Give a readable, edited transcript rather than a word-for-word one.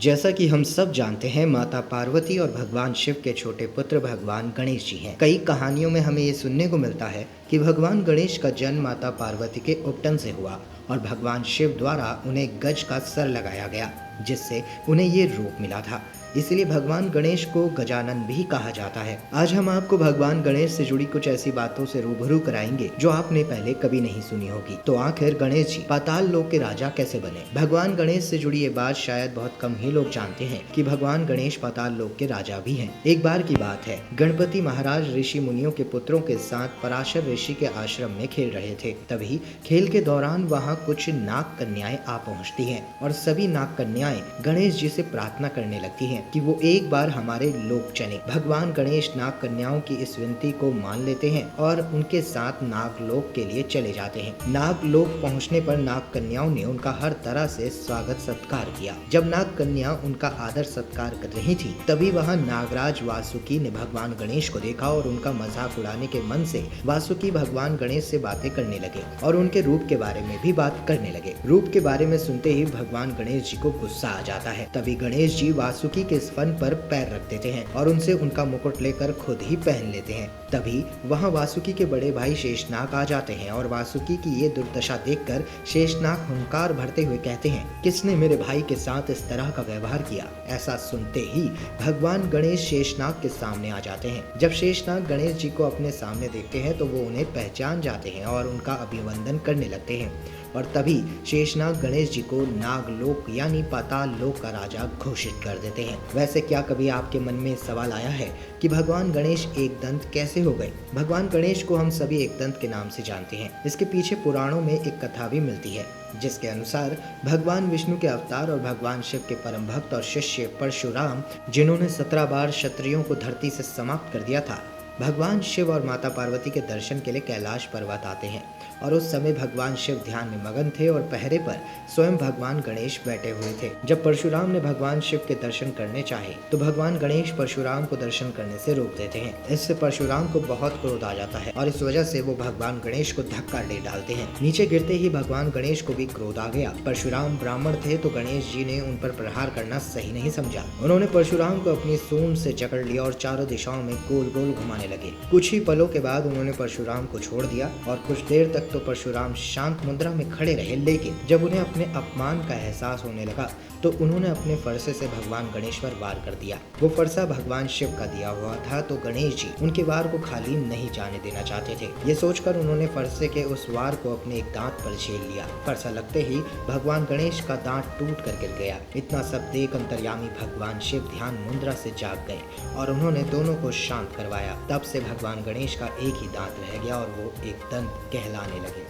जैसा कि हम सब जानते हैं, माता पार्वती और भगवान शिव के छोटे पुत्र भगवान गणेश जी हैं। कई कहानियों में हमें ये सुनने को मिलता है कि भगवान गणेश का जन्म माता पार्वती के उपटन से हुआ और भगवान शिव द्वारा उन्हें गज का सर लगाया गया, जिससे उन्हें ये रूप मिला था। इसलिए भगवान गणेश को गजानन भी कहा जाता है। आज हम आपको भगवान गणेश से जुड़ी कुछ ऐसी बातों से रूबरू कराएंगे जो आपने पहले कभी नहीं सुनी होगी। तो आखिर गणेश जी पाताल लोक के राजा कैसे बने? भगवान गणेश से जुड़ी ये बात शायद बहुत कम ही लोग जानते हैं कि भगवान गणेश पाताल लोक के राजा भी हैं। एक बार की बात है, गणपति महाराज ऋषि मुनियों के पुत्रों के साथ पराशर ऋषि के आश्रम में खेल रहे थे। तभी खेल के दौरान वहाँ कुछ नाग कन्याएं आ पहुँचती हैं और सभी नाग कन्याएं गणेश जी से प्रार्थना करने लगती हैं कि वो एक बार हमारे लोक चले। भगवान गणेश नाग कन्याओं की इस विनती को मान लेते हैं और उनके साथ नागलोक के लिए चले जाते हैं। नागलोक पहुंचने पर नाग कन्याओं ने उनका हर तरह से स्वागत सत्कार किया। जब नाग कन्या उनका आदर सत्कार कर रही थी, तभी वहां नागराज वासुकी ने भगवान गणेश को देखा और उनका मजाक उड़ाने के मन से वासुकी भगवान गणेश से बातें करने लगे और उनके रूप के बारे में भी बात करने लगे। रूप के बारे में सुनते ही भगवान गणेश जी को गुस्सा आ जाता है। तभी गणेश जी वासुकी के फन पर पैर रख देते हैं और उनसे उनका मुकुट लेकर खुद ही पहन लेते हैं। तभी वहां वासुकी के बड़े भाई शेषनाग आ जाते हैं और वासुकी की ये दुर्दशा देखकर शेषनाग हुंकार भरते हुए कहते हैं, किसने मेरे भाई के साथ इस तरह का व्यवहार किया? ऐसा सुनते ही भगवान गणेश शेषनाग के सामने आ जाते हैं। जब शेषनाग गणेश जी को अपने सामने देखते हैं तो वो उन्हें पहचान जाते हैं और उनका अभिवंदन करने लगते हैं और तभी शेषनाग गणेश जी को नागलोक यानी पाताल लोक का राजा घोषित कर देते हैं। वैसे क्या कभी आपके मन में सवाल आया है कि भगवान गणेश एक दंत कैसे हो गए? भगवान गणेश को हम सभी एक दंत के नाम से जानते हैं। इसके पीछे पुराणों में एक कथा भी मिलती है, जिसके अनुसार भगवान विष्णु के अवतार और भगवान शिव के परम भक्त और शिष्य परशुराम, जिन्होंने 17 बार क्षत्रियों को धरती से समाप्त कर दिया था, भगवान शिव और माता पार्वती के दर्शन के लिए कैलाश पर्वत आते हैं और उस समय भगवान शिव ध्यान में मगन थे और पहरे पर स्वयं भगवान गणेश बैठे हुए थे। जब परशुराम ने भगवान शिव के दर्शन करने चाहे तो भगवान गणेश परशुराम को दर्शन करने से रोक देते हैं। इससे परशुराम को बहुत क्रोध आ जाता है और इस वजह से वो भगवान गणेश को धक्का दे डालते हैं। नीचे गिरते ही भगवान गणेश को भी क्रोध आ गया। परशुराम ब्राह्मण थे तो गणेश जी ने उन पर प्रहार करना सही नहीं समझा। उन्होंने परशुराम को अपनी सूंड से जकड़ लिया और चारों दिशाओं में गोल गोल घुमाने लगे। कुछ ही पलों के बाद उन्होंने परशुराम को छोड़ दिया और कुछ देर तक तो परशुराम शांत मुद्रा में खड़े रहे, लेकिन जब उन्हें अपने अपमान का एहसास होने लगा तो उन्होंने अपने फरसे से भगवान गणेश पर वार कर दिया। वो फरसा भगवान शिव का दिया हुआ था तो गणेश जी उनके वार को खाली नहीं जाने देना चाहते थे। ये सोचकर उन्होंने फरसे के उस वार को अपने एक दांत पर झेल लिया। फरसा लगते ही भगवान गणेश का दांत टूट कर गिर गया। इतना सब देख अंतर्यामी भगवान शिव ध्यान मुद्रा से जाग गए और उन्होंने दोनों को शांत करवाया। तब से भगवान गणेश का एक ही दांत रह गया और वो एक दंत कहलाने लगे।